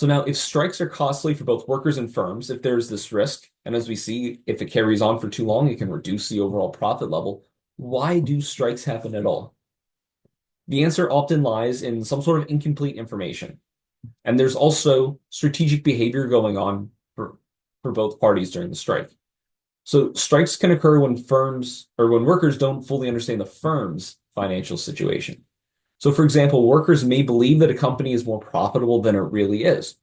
So now if strikes are costly for both workers and firms, if there's this risk, and as we see, if it carries on for too long, it can reduce the overall profit level. Why do strikes happen at all? The answer often lies in some sort of incomplete information. And there's also strategic behavior going on for both parties during the strike. So strikes can occur when firms or when workers don't fully understand the firm's financial situation. So, for example, workers may believe that a company is more profitable than it really is.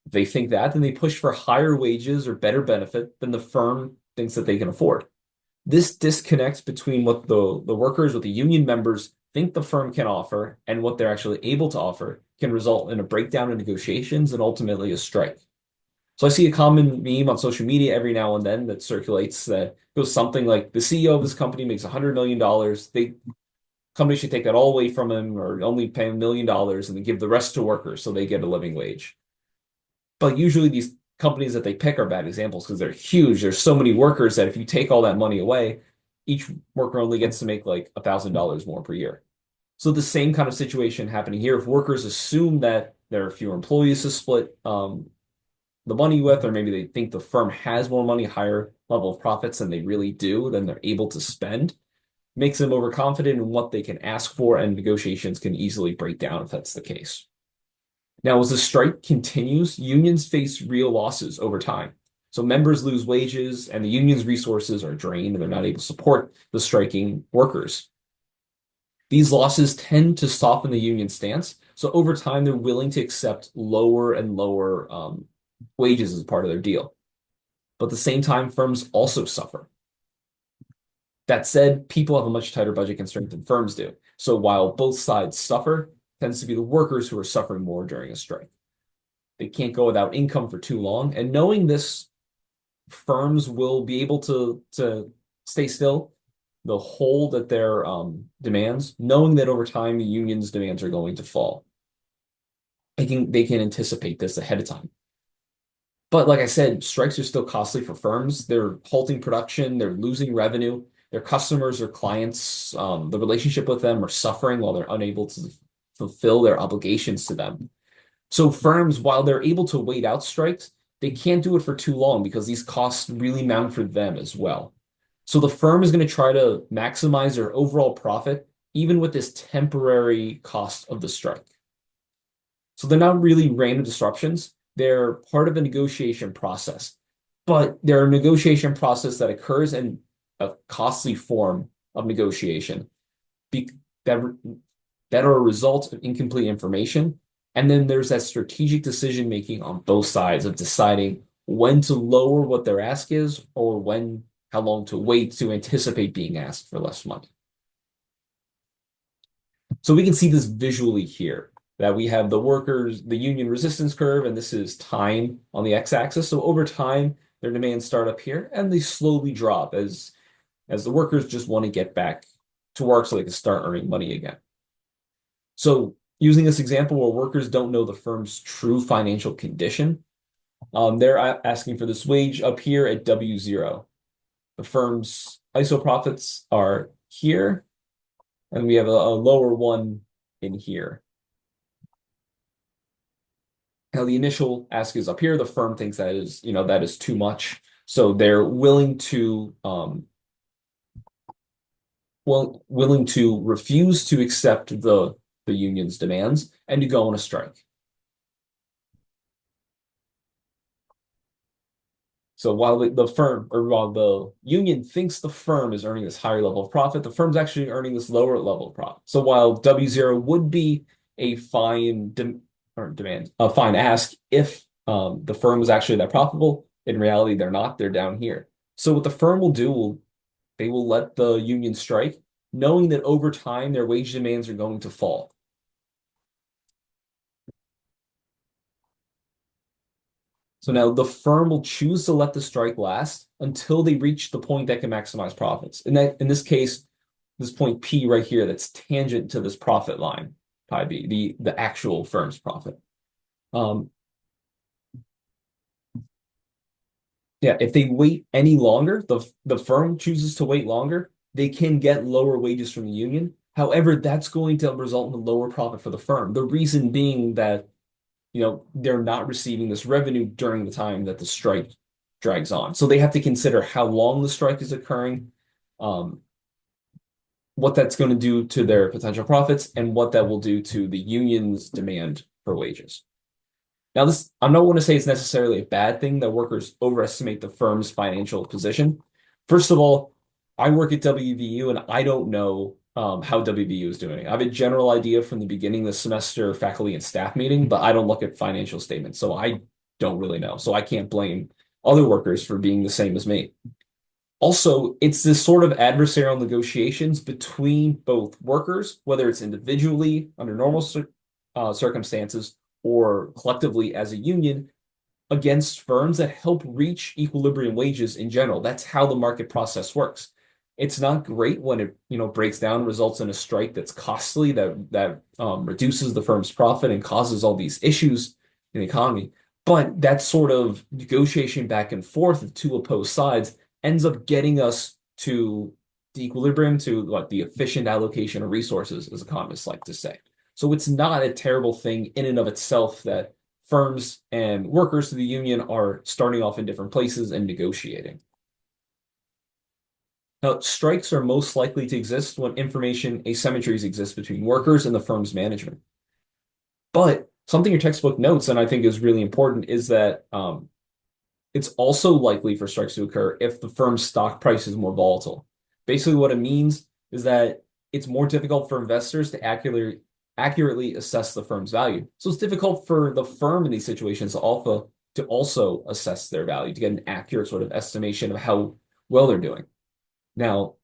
If they think that, then they push for higher wages or better benefit than the firm thinks that they can afford. This disconnect between what the workers, what the union members think the firm can offer, and what they're actually able to offer can result in a breakdown in negotiations and ultimately a strike. So I see a common meme on social media every now and then that circulates that goes something like the CEO of this company makes $100 million. They company should take that all away from him or only pay $1 million and then give the rest to workers so they get a living wage. But usually these companies that they pick are bad examples because they're huge. There's so many workers that if you take all that money away, each worker only gets to make like $1,000 more per year. So the same kind of situation happening here. If workers assume that there are fewer employees to split the money with, or maybe they think the firm has more money, higher level of profits than they really do, than they're able to spend, makes them overconfident in what they can ask for, and negotiations can easily break down if that's the case. Now, as the strike continues, unions face real losses over time. So members lose wages and the union's resources are drained and they're not able to support the striking workers. These losses tend to soften the union stance. So over time, they're willing to accept lower and lower wages as part of their deal. But at the same time, firms also suffer. That said, people have a much tighter budget constraint than firms do. So while both sides suffer, it tends to be the workers who are suffering more during a strike. They can't go without income for too long. And knowing this, firms will be able to stay still. They'll hold at their demands, knowing that over time the union's demands are going to fall. They can anticipate this ahead of time. But like I said, strikes are still costly for firms. They're halting production, they're losing revenue, their customers or clients, the relationship with them are suffering while they're unable to fulfill their obligations to them. So firms, while they're able to wait out strikes, they can't do it for too long because these costs really mount for them as well. So the firm is going to try to maximize their overall profit, even with this temporary cost of the strike. So they're not really random disruptions. They're part of a negotiation process, but they're a negotiation process that occurs in a costly form of negotiation that, that are a result of incomplete information. And then there's that strategic decision making on both sides of deciding when to lower what their ask is or how long to wait to anticipate being asked for less money. So we can see this visually here that we have the union resistance curve, and this is time on the x-axis. So over time, their demands start up here and they slowly drop as the workers just want to get back to work so they can start earning money again. So using this example where workers don't know the firm's true financial condition, they're asking for this wage up here at W0. The firm's ISO profits are here, and we have a lower one in here. Now the initial ask is up here. The firm thinks that is too much, so they're willing to refuse to accept the union's demands and to go on a strike. So while while the union thinks the firm is earning this higher level of profit, the firm's actually earning this lower level of profit. So while W0 would be a fine fine ask if the firm was actually that profitable, in reality they're not. They're down here. So what the firm will do, they will let the union strike, knowing that over time their wage demands are going to fall. So now the firm will choose to let the strike last until they reach the point that can maximize profits. In this case, this point P right here that's tangent to this profit line, pi B, the actual firm's profit. Yeah, if they wait any longer, the firm chooses to wait longer, they can get lower wages from the union. However, that's going to result in a lower profit for the firm. The reason being that they're not receiving this revenue during the time that the strike drags on. So they have to consider how long the strike is occurring, um, what that's going to do to their potential profits, and what that will do to the union's demand for wages. Now, I'm not going to say it's necessarily a bad thing that workers overestimate the firm's financial position. First of all, I work at WVU and I don't know how WVU is doing. I have a general idea from the beginning of the semester faculty and staff meeting, but I don't look at financial statements, so I don't really know. So I can't blame other workers for being the same as me. Also, it's this sort of adversarial negotiations between both workers, whether it's individually under normal circumstances or collectively as a union, against firms that help reach equilibrium wages in general. That's how the market process works. It's not great when it breaks down, results in a strike that's costly, that reduces the firm's profit and causes all these issues in the economy. But that sort of negotiation back and forth of two opposed sides ends up getting us to the equilibrium, to like the efficient allocation of resources, as economists like to say. So it's not a terrible thing in and of itself that firms and workers to the union are starting off in different places and negotiating. Now, strikes are most likely to exist when information asymmetries exist between workers and the firm's management. But something your textbook notes, and I think is really important, is that it's also likely for strikes to occur if the firm's stock price is more volatile. Basically, what it means is that it's more difficult for investors to accurately assess the firm's value. So it's difficult for the firm in these situations to also assess their value, to get an accurate sort of estimation of how well they're doing. Now,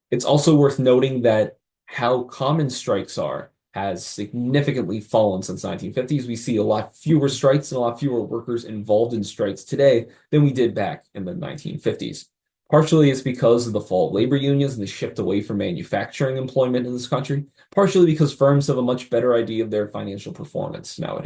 it's also worth noting that how common strikes are has significantly fallen since 1950s. We see a lot fewer strikes and a lot fewer workers involved in strikes today than we did back in the 1950s. Partially it's because of the fall of labor unions and the shift away from manufacturing employment in this country. Partially because firms have a much better idea of their financial performance nowadays.